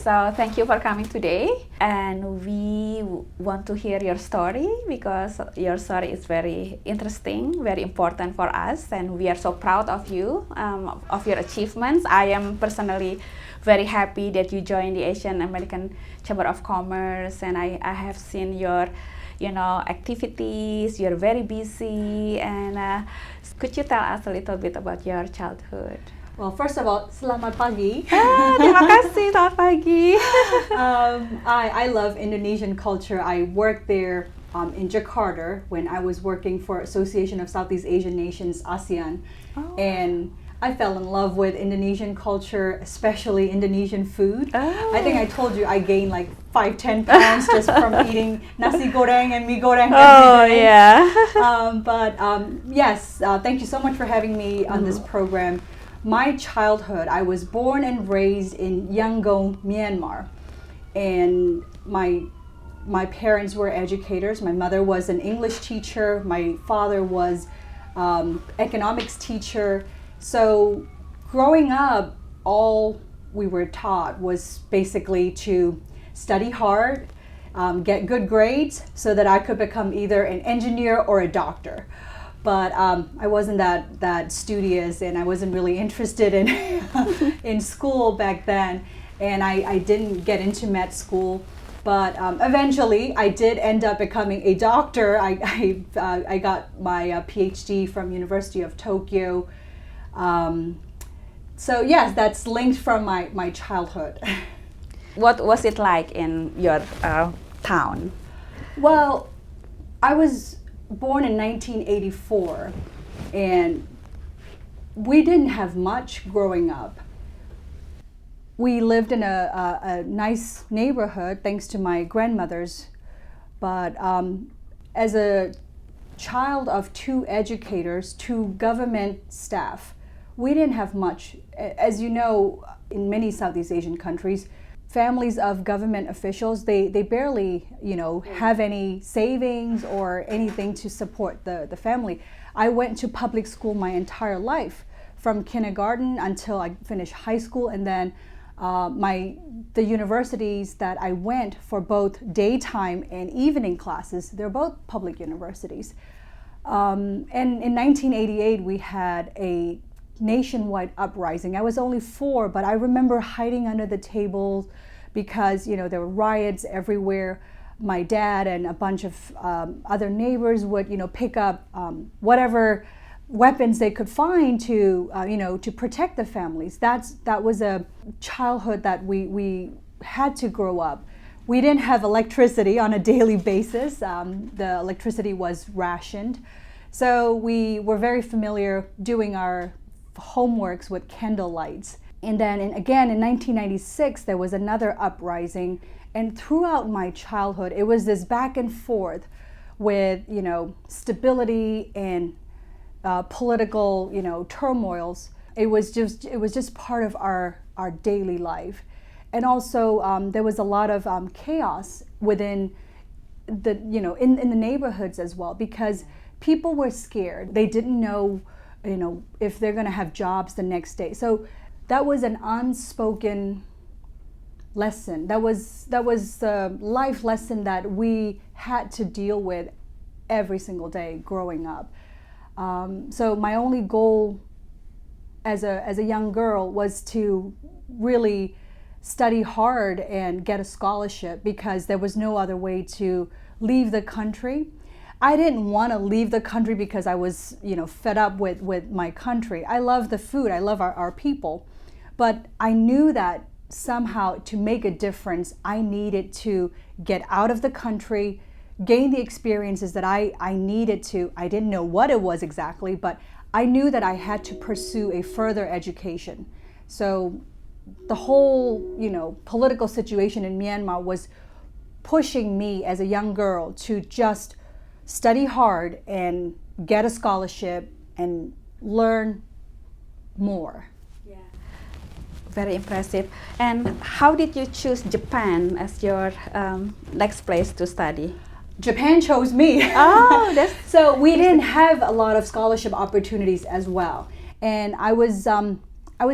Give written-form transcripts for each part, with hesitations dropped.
So thank you for coming today, and we want to hear your story because your story is very interesting, very important for us, and we are so proud of you, of your achievements. I am personally very happy that you joined the Asian American Chamber of Commerce, and I have seen your activities. You're very busy, and could you tell us a little bit about your childhood? Well, first of all, selamat pagi. Terima kasih, selamat pagi. I love Indonesian culture. I worked there in Jakarta when I was working for Association of Southeast Asian Nations, ASEAN. Oh. And I fell in love with Indonesian culture, especially Indonesian food. Oh. I think I told you I gained like 5-10 pounds just from eating nasi goreng and mie goreng Oh, every day. yeah. Yes, thank you so much for having me on this program. My childhood, I was born and raised in Yangon, Myanmar, and my parents were educators. My mother was an English teacher. My father was economics teacher. So growing up, all we were taught was basically to study hard, get good grades so that I could become either an engineer or a doctor. But I wasn't that studious, and I wasn't really interested in in school back then, and I didn't get into med school. But eventually, I did end up becoming a doctor. I got my PhD from University of Tokyo. So yes, that's linked from my childhood. What was it like in your town? Well, I was born in 1984, and we didn't have much growing up. We lived in a nice neighborhood thanks to my grandmothers, but as a child of two educators, two government staff, we didn't have much. As you know, in many Southeast Asian countries, families of government officials, they barely, have any savings or anything to support the family. I went to public school my entire life, from kindergarten until I finished high school, and then the universities that I went for both daytime and evening classes, they're both public universities. And in 1988, we had a nationwide uprising. I was only 4, but I remember hiding under the tables because there were riots everywhere. My dad and a bunch of other neighbors would pick up whatever weapons they could find to protect the families. That was a childhood that we had to grow up. We didn't have electricity on a daily basis. The electricity was rationed, so we were very familiar doing our homeworks with candle lights. And then again in 1996 there was another uprising, and throughout my childhood it was this back and forth with stability and political turmoils. It was just part of our daily life. And also there was a lot of chaos within in the neighborhoods as well, because people were scared. They didn't know if they're going to have jobs the next day. So that was an unspoken lesson. That was a life lesson that we had to deal with every single day growing up. So my only goal as a young girl was to really study hard and get a scholarship, because there was no other way to leave the country. I didn't want to leave the country because I was, fed up with my country. I love the food, I love our people, but I knew that somehow to make a difference, I needed to get out of the country, gain the experiences that I needed to. I didn't know what it was exactly, but I knew that I had to pursue a further education. So the whole, political situation in Myanmar was pushing me as a young girl to just study hard and get a scholarship and learn more. Yeah. Very impressive. And how did you choose Japan as your next place to study? Japan chose me. Oh, that's so we didn't have a lot of scholarship opportunities as well. And I was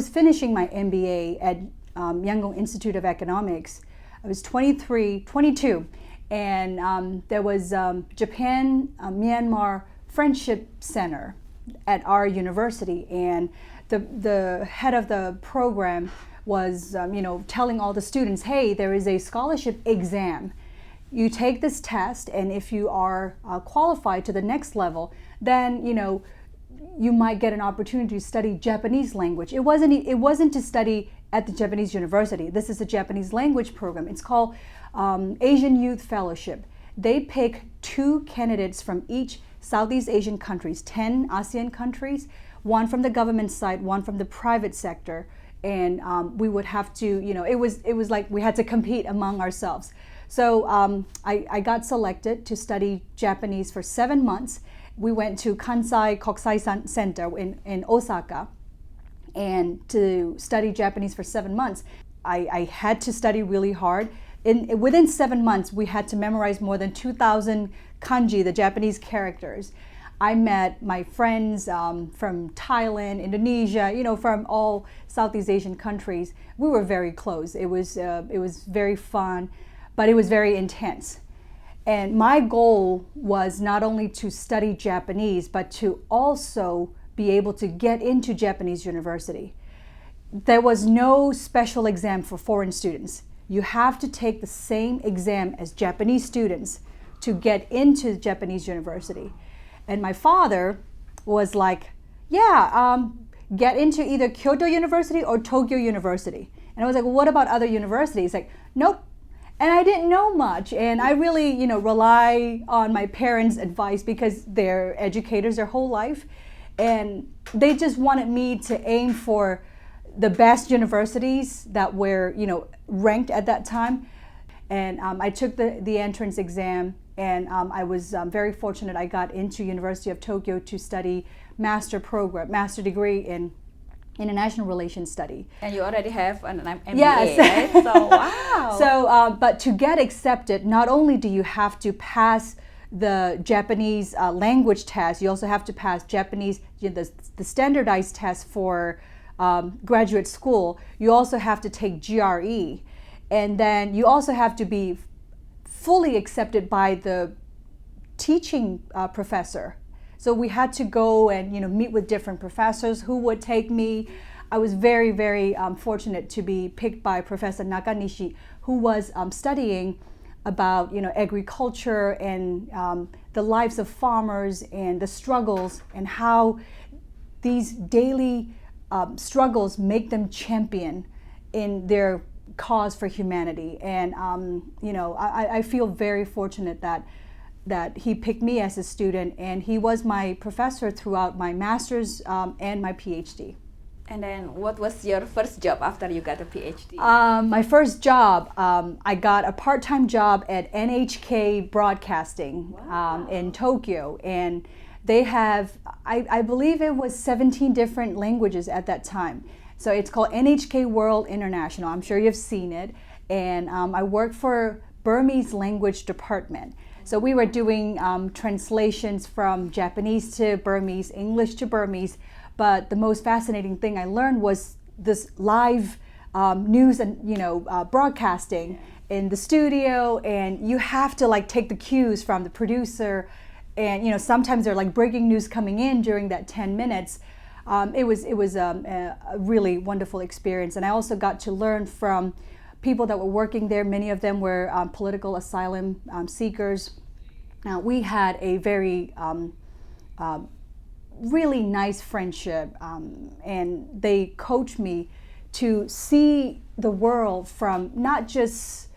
finishing my MBA at Yangon Institute of Economics. I was 22, and there was Japan Myanmar Friendship Center at our university, and the head of the program was telling all the students, hey, there is a scholarship exam. You take this test, and if you are qualified to the next level, then you might get an opportunity to study Japanese language. It wasn't to study at the Japanese university. This is a Japanese language program. It's called Asian Youth Fellowship. They pick 2 candidates from each Southeast Asian countries, 10 ASEAN countries, one from the government side, one from the private sector, and we would have to, it was like we had to compete among ourselves. So I got selected to study Japanese for 7 months. We went to Kansai Kokusai Center in Osaka, and to study Japanese for 7 months. I had to study really hard. Within 7 months, we had to memorize more than 2,000 kanji, the Japanese characters. I met my friends from Thailand, Indonesia, from all Southeast Asian countries. We were very close. It was very fun, but it was very intense. And my goal was not only to study Japanese, but to also be able to get into Japanese university. There was no special exam for foreign students. You have to take the same exam as Japanese students to get into Japanese university. And my father was like, get into either Kyoto University or Tokyo University. And I was like, well, what about other universities? Like, nope. And I didn't know much, and I really, rely on my parents' advice because they're educators their whole life, and they just wanted me to aim for the best universities that were, ranked at that time. And I took the entrance exam, and I was very fortunate. I got into University of Tokyo to study master degree in international relations study. And you already have an MBA, yes. Right? So, wow. So, but to get accepted, not only do you have to pass the Japanese language test, you also have to pass Japanese, the standardized test for graduate school. You also have to take GRE. And then you also have to be fully accepted by the teaching professor. So we had to go and meet with different professors who would take me. I was very, very fortunate to be picked by Professor Nakanishi, who was studying about agriculture and the lives of farmers and the struggles and how these daily struggles make them champion in their cause for humanity. And I feel very fortunate that he picked me as a student, and he was my professor throughout my master's and my PhD. And then what was your first job after you got a PhD? My first job, I got a part-time job at NHK Broadcasting. Wow. In Tokyo, and they have, I believe it was 17 different languages at that time. So it's called NHK World International. I'm sure you've seen it. And I worked for Burmese language department. So we were doing translations from Japanese to Burmese, English to Burmese. But the most fascinating thing I learned was this live news and broadcasting in the studio, and you have to take the cues from the producer, and sometimes they're breaking news coming in during that 10 minutes. It was a really wonderful experience, and I also got to learn from people that were working there. Many of them were political asylum seekers. We had a very really nice friendship, and they coached me to see the world from not just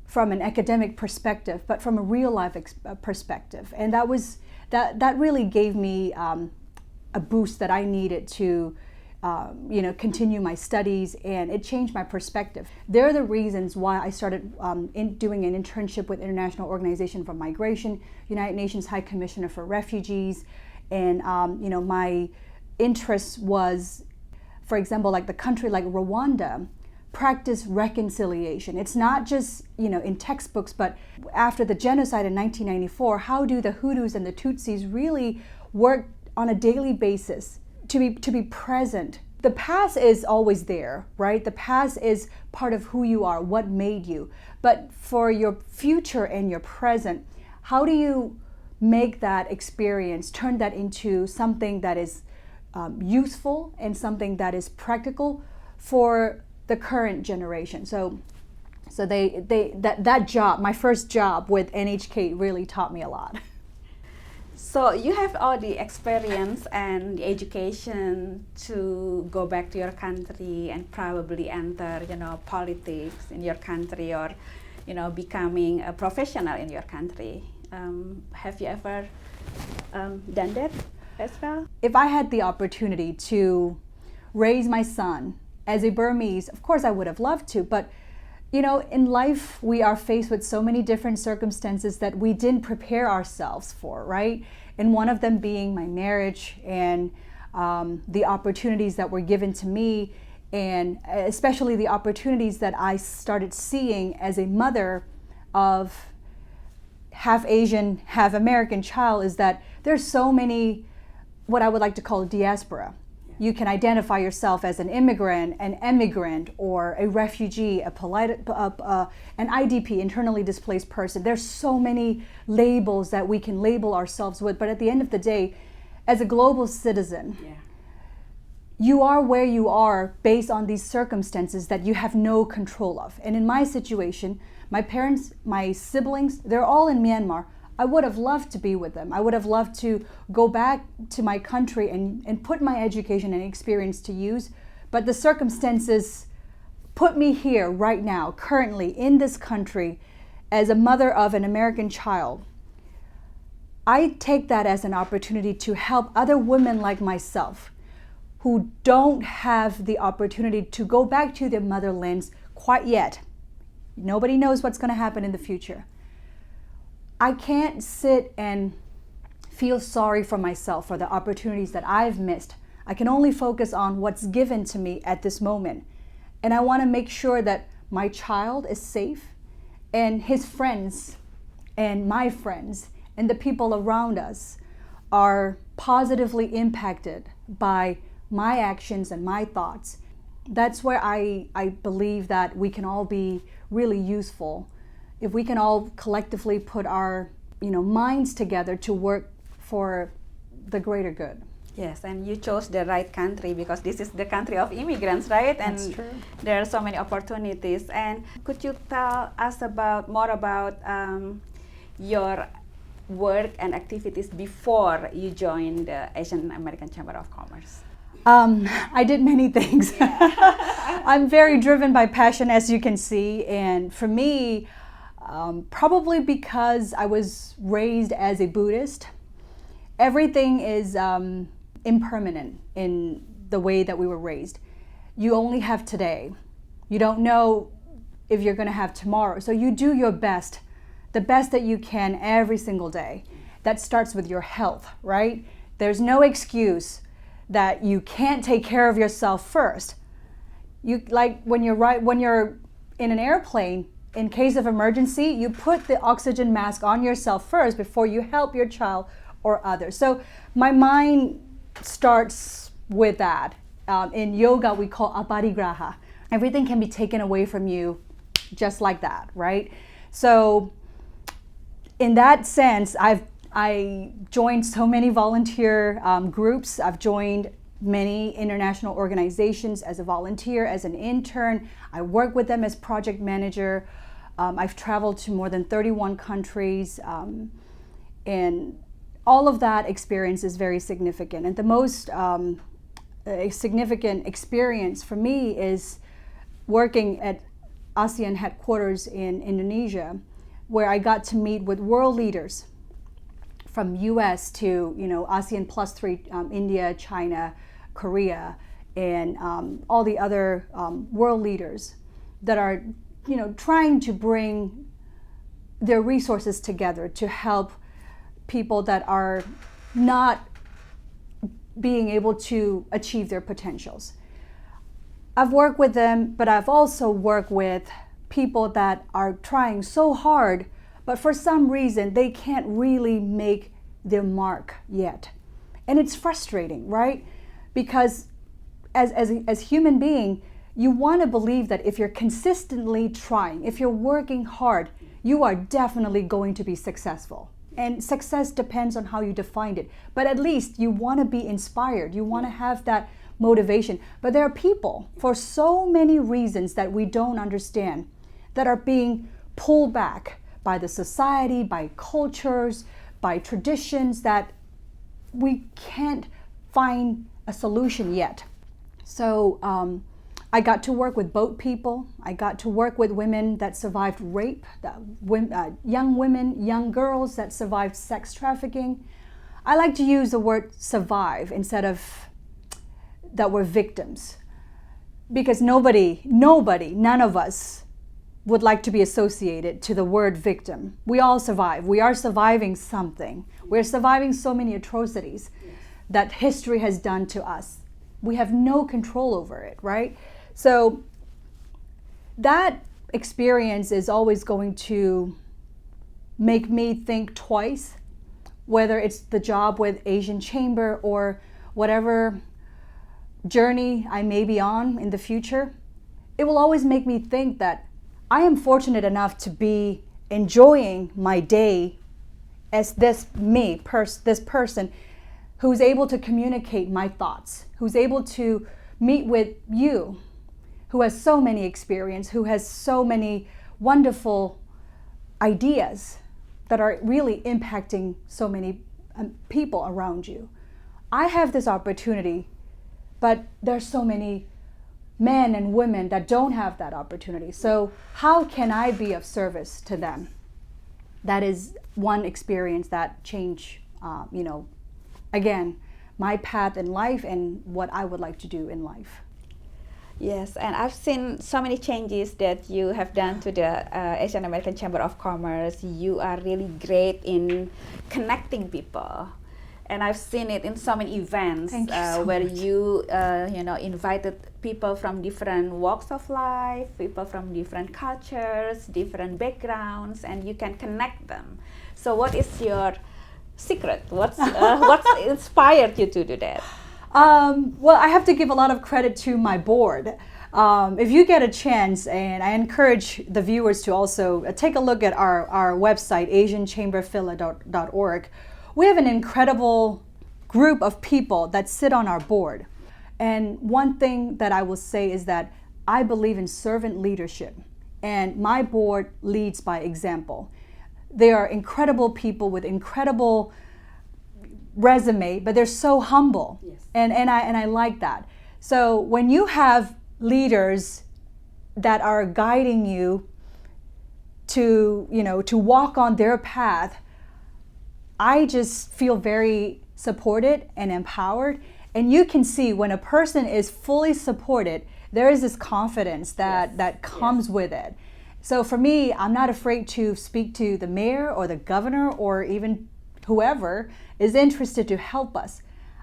from an academic perspective, but from a real life perspective. And that really gave me a boost that I needed to continue my studies, and it changed my perspective. They're the reasons why I started doing an internship with International Organization for Migration, United Nations High Commissioner for Refugees, and my interest was, for example, the country like Rwanda, practice reconciliation. It's not just in textbooks, but after the genocide in 1994, how do the Hutus and the Tutsis really work on a daily basis to be present the past is always there, right? The past is part of who you are, what made you. But for your future and your present, how do you make that experience, turn that into something that is useful and something that is practical for the current generation? So that job, my first job with NHK, really taught me a lot. So you have all the experience and the education to go back to your country and probably enter, politics in your country, or, becoming a professional in your country. Have you ever done that as well? If I had the opportunity to raise my son as a Burmese, of course I would have loved to, but in life, we are faced with so many different circumstances that we didn't prepare ourselves for, right? And one of them being my marriage and the opportunities that were given to me, and especially the opportunities that I started seeing as a mother of half Asian, half American child, is that there's so many, what I would like to call diaspora. You can identify yourself as an immigrant, an emigrant, or a refugee, an IDP, internally displaced person. There's so many labels that we can label ourselves with, but at the end of the day, as a global citizen, you are where you are based on these circumstances that you have no control of. And in my situation, my parents, my siblings, they're all in Myanmar. I would have loved to be with them. I would have loved to go back to my country and put my education and experience to use. But the circumstances put me here right now, currently in this country, as a mother of an American child. I take that as an opportunity to help other women like myself who don't have the opportunity to go back to their motherlands quite yet. Nobody knows what's going to happen in the future. I can't sit and feel sorry for myself for the opportunities that I've missed. I can only focus on what's given to me at this moment. And I want to make sure that my child is safe, and his friends and my friends and the people around us are positively impacted by my actions and my thoughts. That's where I believe that we can all be really useful if we can all collectively put our minds together to work for the greater good. Yes, and you chose the right country because this is the country of immigrants, right? And that's true. There are so many opportunities. And could you tell us more about your work and activities before you joined the Asian American Chamber of Commerce? I did many things. I'm very driven by passion, as you can see, and for me, probably because I was raised as a Buddhist, everything is impermanent in the way that we were raised. You only have today. You don't know if you're going to have tomorrow. So you do your best, the best that you can every single day. That starts with your health, right? There's no excuse that you can't take care of yourself first. When you're in an airplane, in case of emergency, you put the oxygen mask on yourself first before you help your child or others. So my mind starts with that. In yoga, we call aparigraha. Everything can be taken away from you just like that, right? So in that sense, I joined so many volunteer groups. I've joined many international organizations as a volunteer, as an intern. I work with them as project manager. I've traveled to more than 31 countries, and all of that experience is very significant. And the most significant experience for me is working at ASEAN headquarters in Indonesia, where I got to meet with world leaders from US to ASEAN plus 3, India, China, Korea, and all the other world leaders that are trying to bring their resources together to help people that are not being able to achieve their potentials. I've worked with them, but I've also worked with people that are trying so hard, but for some reason they can't really make their mark yet. And it's frustrating, right? Because as human being, you want to believe that if you're consistently trying, if you're working hard, you are definitely going to be successful. And success depends on how you define it. But at least you want to be inspired. You want to have that motivation. But there are people, for so many reasons that we don't understand, that are being pulled back by the society, by cultures, by traditions, that we can't find a solution yet. So I got to work with boat people. I got to work with women that survived rape, young women, young girls that survived sex trafficking. I like to use the word survive instead of that we're victims, because nobody, none of us would like to be associated to the word victim. We all survive. We are surviving something. We're surviving so many atrocities that history has done to us. We have no control over it, right? So that experience is always going to make me think twice, whether it's the job with Asian Chamber or whatever journey I may be on in the future. It will always make me think that I am fortunate enough to be enjoying my day as this person who's able to communicate my thoughts, who's able to meet with you, who has so many experience, who has so many wonderful ideas that are really impacting so many people around you. I have this opportunity, but there's so many men and women that don't have that opportunity. So how can I be of service to them? That is one experience that changed, again, my path in life and what I would like to do in life. Yes, and I've seen so many changes that you have done to the Asian American Chamber of Commerce. You are really great in connecting people. And I've seen it in so many events where you invited people from different walks of life, people from different cultures, different backgrounds, and you can connect them. So what is your secret? What's inspired you to do that? Well, I have to give a lot of credit to my board. If you get a chance, and I encourage the viewers to also take a look at our website, asianchamberphila.org. We have an incredible group of people that sit on our board. And one thing that I will say is that I believe in servant leadership, and my board leads by example. They are incredible people with incredible resume, but they're so humble. Yes. And I like that. So when you have leaders that are guiding you to walk on their path, I just feel very supported and empowered. And you can see when a person is fully supported, there is this confidence that comes with it. So for me, I'm not afraid to speak to the mayor or the governor or even whoever is interested to help us.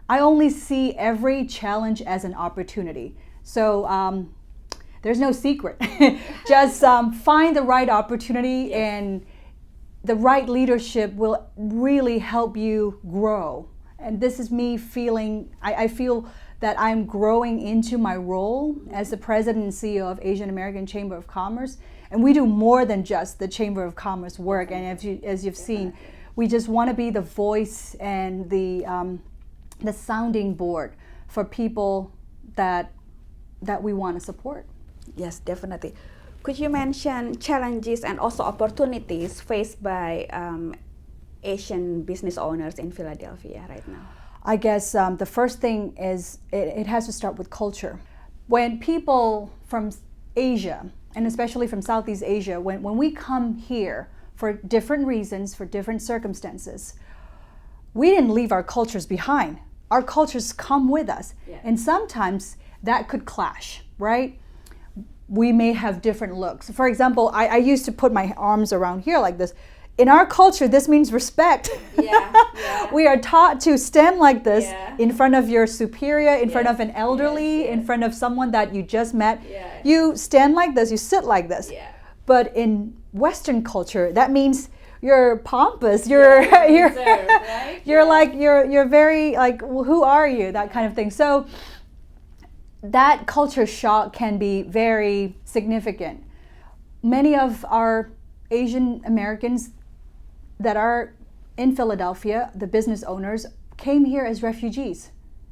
I only see every challenge as an opportunity. So there's no secret. Just find the right opportunity, and the right leadership will really help you grow. And this is me feeling, I feel that I'm growing into my role as the president and CEO of Asian American Chamber of Commerce. And we do more than just the Chamber of Commerce work. And as you've seen, we just want to be the voice and the sounding board for people that we want to support. Yes, definitely. Could you mention challenges and also opportunities faced by Asian business owners in Philadelphia right now? I guess the first thing is it has to start with culture. When people from Asia, and especially from Southeast Asia, when we come here for different reasons, for different circumstances, we didn't leave our cultures behind. Our cultures come with us. Yeah. And sometimes that could clash, right? We may have different looks. For example, I used to put my arms around here like this. In our culture, this means respect. Yeah, yeah. We are taught to stand like this in front of your superior, in front of an elderly, in front of someone that you just met. Yeah. You stand like this, you sit like this. Yeah. But in Western culture, that means you're pompous. You're right? You're like you're very like, well, who are you? That kind of thing. So that culture shock can be very significant. Many of our Asian Americans that are in Philadelphia, the business owners, came here as refugees.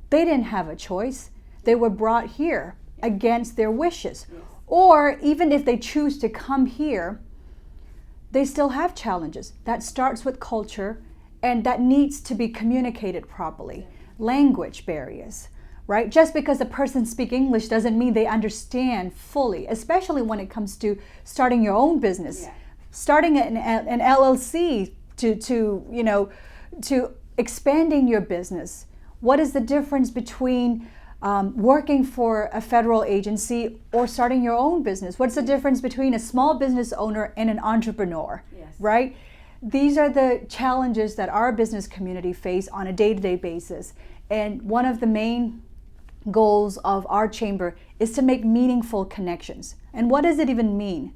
They didn't have a choice. They were brought here against their wishes. Yes. Or even if they choose to come here, they still have challenges. That starts with culture, and that needs to be communicated properly. Yeah. Language barriers, right? Just because a person speaks English doesn't mean they understand fully, especially when it comes to starting your own business. Yeah. Starting an LLC to expanding your business. What is the difference between working for a federal agency or starting your own business? What's the difference between a small business owner and an entrepreneur, yes. Right? These are the challenges that our business community face on a day-to-day basis. And one of the main goals of our chamber is to make meaningful connections. And what does it even mean?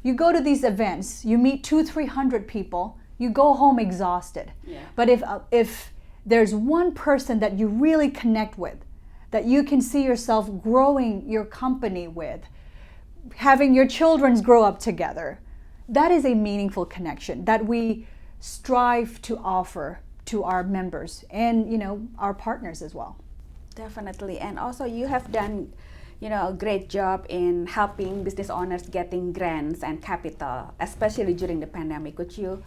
You go to these events, you meet 200-300 people, you go home exhausted. Yeah. But if there's one person that you really connect with, that you can see yourself growing your company with, having your children grow up together, that is a meaningful connection that we strive to offer to our members and our partners as well. Definitely. And also you have done a great job in helping business owners getting grants and capital, especially during the pandemic. Could you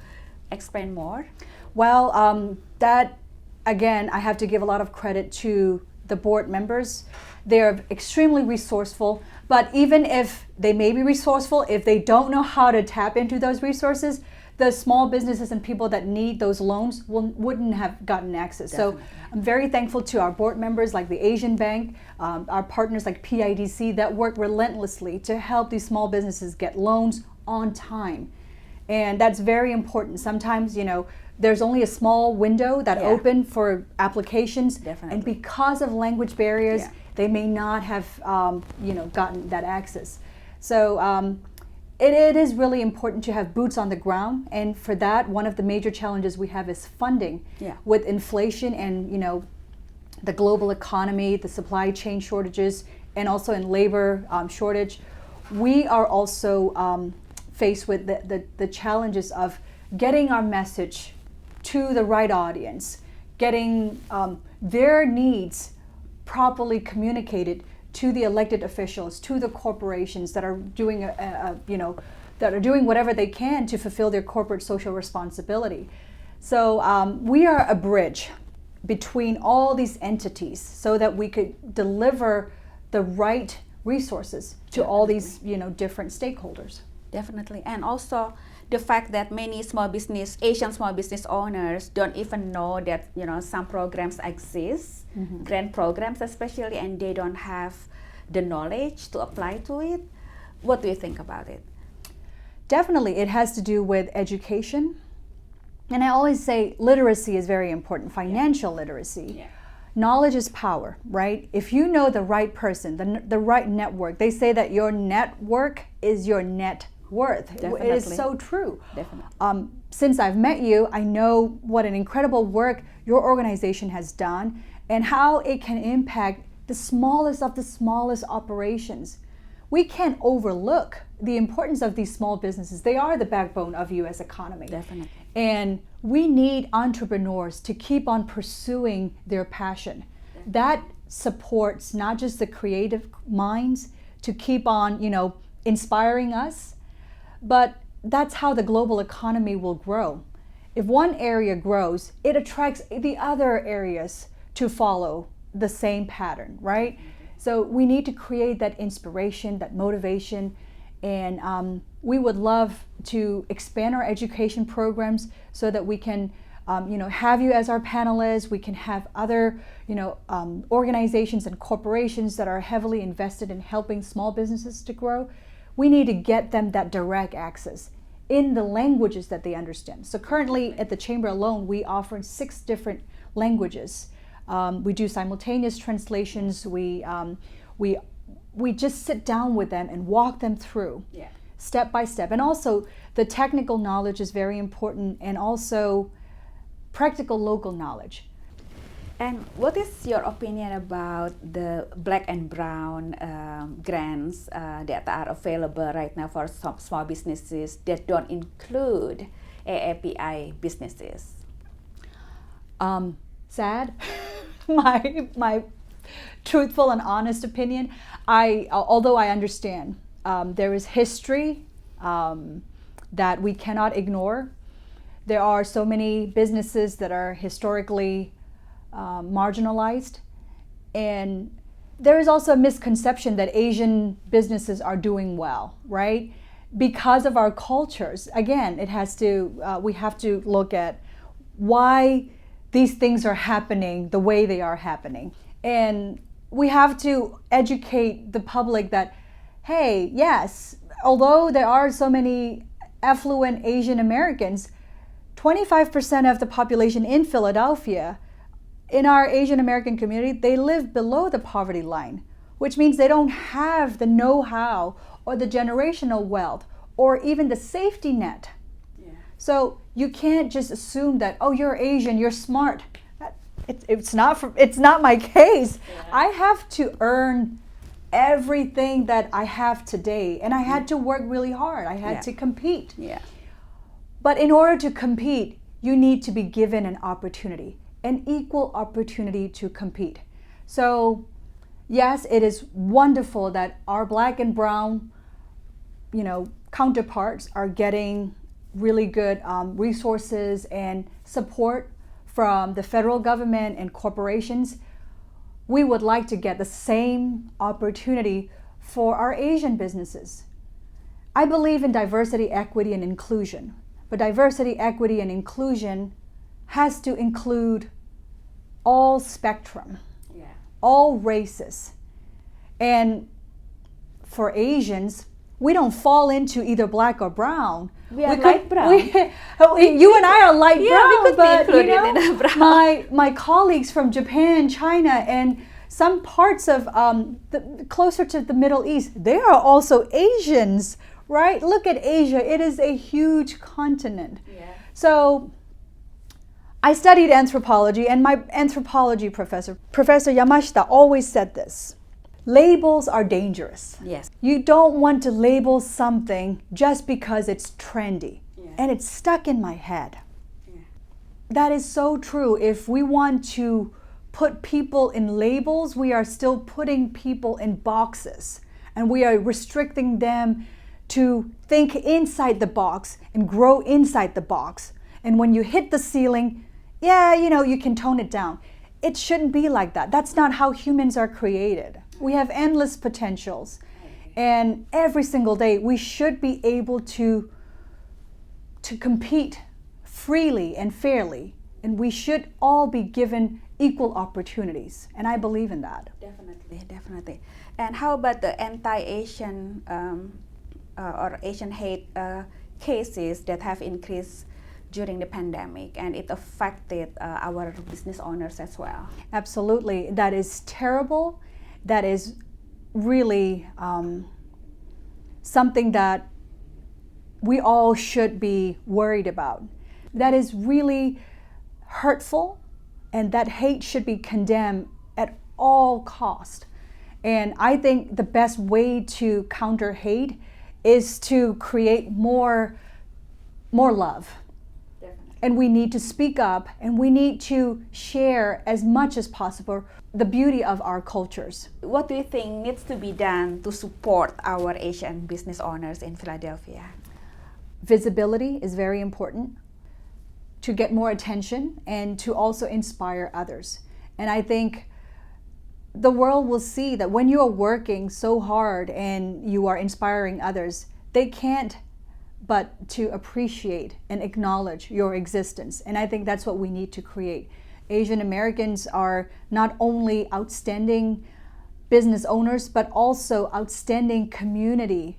explain more? Well, that again, I have to give a lot of credit to the board members. They're extremely resourceful, but even if they may be resourceful, if they don't know how to tap into those resources, the small businesses and people that need those loans wouldn't have gotten access. Definitely. So I'm very thankful to our board members like the Asian Bank, our partners like PIDC that work relentlessly to help these small businesses get loans on time. And that's very important. Sometimes, there's only a small window that open for applications. Definitely. And because of language barriers, they may not have, gotten that access. So it is really important to have boots on the ground. And for that, one of the major challenges we have is funding. Yeah. With inflation and, the global economy, the supply chain shortages, and also in labor shortage, we are also faced with the challenges of getting our message to the right audience, getting their needs properly communicated to the elected officials, to the corporations that are doing that are doing whatever they can to fulfill their corporate social responsibility. So we are a bridge between all these entities so that we could deliver the right resources to all these different stakeholders. Definitely. And also the fact that many Asian small business owners don't even know that, some programs exist, mm-hmm. grant programs especially, and they don't have the knowledge to apply to it. What do you think about it? Definitely. It has to do with education. And I always say literacy is very important, financial literacy. Yeah. Knowledge is power, right? If you know the right person, the right network, they say that your network is your net worth. Definitely. It is so true. Definitely. Since I've met you, I know what an incredible work your organization has done and how it can impact the smallest of the smallest operations. We can't overlook the importance of these small businesses. They are the backbone of U.S. economy. Definitely. And we need entrepreneurs to keep on pursuing their passion. Definitely. That supports not just the creative minds to keep on, inspiring us, but that's how the global economy will grow. If one area grows, it attracts the other areas to follow the same pattern, right? So we need to create that inspiration, that motivation, and we would love to expand our education programs so that we can have you as our panelists. We can have other organizations and corporations that are heavily invested in helping small businesses to grow. We need to get them that direct access in the languages that they understand. So currently at the Chamber alone, we offer 6 different languages. We do simultaneous translations. We just sit down with them and walk them through step by step. And also the technical knowledge is very important, and also practical local knowledge. And what is your opinion about the black and brown grants that are available right now for some small businesses that don't include AAPI businesses? Sad. my truthful and honest opinion. Although I understand there is history that we cannot ignore. There are so many businesses that are historically marginalized, and there is also a misconception that Asian businesses are doing well, right? Because of our cultures. Again, we have to look at why these things are happening the way they are happening. And we have to educate the public that, hey, yes, although there are so many affluent Asian Americans, 25% of the population in Philadelphia, in our Asian American community, they live below the poverty line, which means they don't have the know-how or the generational wealth or even the safety net. Yeah. So you can't just assume that, oh, you're Asian, you're smart. It's not my case. Yeah. I have to earn everything that I have today, and I had to work really hard. I had to compete. Yeah. But in order to compete, you need to be given an opportunity, an equal opportunity to compete. So yes, it is wonderful that our black and brown, counterparts are getting really good resources and support from the federal government and corporations. We would like to get the same opportunity for our Asian businesses. I believe in diversity, equity, and inclusion. But diversity, equity, and inclusion has to include all spectrum, all races. And for Asians, we don't fall into either black or brown. We are light brown. You and I are light brown, we could but be included in brown. My colleagues from Japan, China, and some parts of closer to the Middle East, they are also Asians, right? Look at Asia. It is a huge continent. Yeah. So I studied anthropology, and my anthropology professor, Professor Yamashita, always said this. Labels are dangerous. Yes. You don't want to label something just because it's trendy. Yeah. And it's stuck in my head. Yeah. That is so true. If we want to put people in labels, we are still putting people in boxes. And we are restricting them to think inside the box and grow inside the box. And when you hit the ceiling, you can tone it down. It shouldn't be like that. That's not how humans are created. We have endless potentials. And every single day, we should be able to compete freely and fairly. And we should all be given equal opportunities. And I believe in that. Definitely. And how about the anti-Asian or Asian hate cases that have increased during the pandemic, and it affected our business owners as well? Absolutely. That is terrible. That is really something that we all should be worried about. That is really hurtful, and that hate should be condemned at all cost. And I think the best way to counter hate is to create more love. And we need to speak up, and we need to share as much as possible the beauty of our cultures. What do you think needs to be done to support our Asian business owners in Philadelphia? Visibility is very important to get more attention and to also inspire others. And I think the world will see that when you are working so hard and you are inspiring others, they can't but to appreciate and acknowledge your existence. And I think that's what we need to create. Asian Americans are not only outstanding business owners, but also outstanding community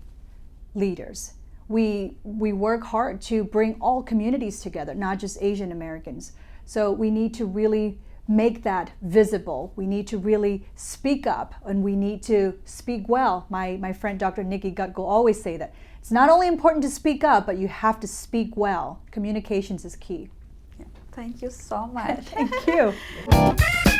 leaders. We work hard to bring all communities together, not just Asian Americans. So we need to really make that visible. We need to really speak up, and we need to speak well. My friend Dr. Nikki Gutko always say that. It's not only important to speak up, but you have to speak well. Communications is key. Yeah. Thank you so much. Thank you.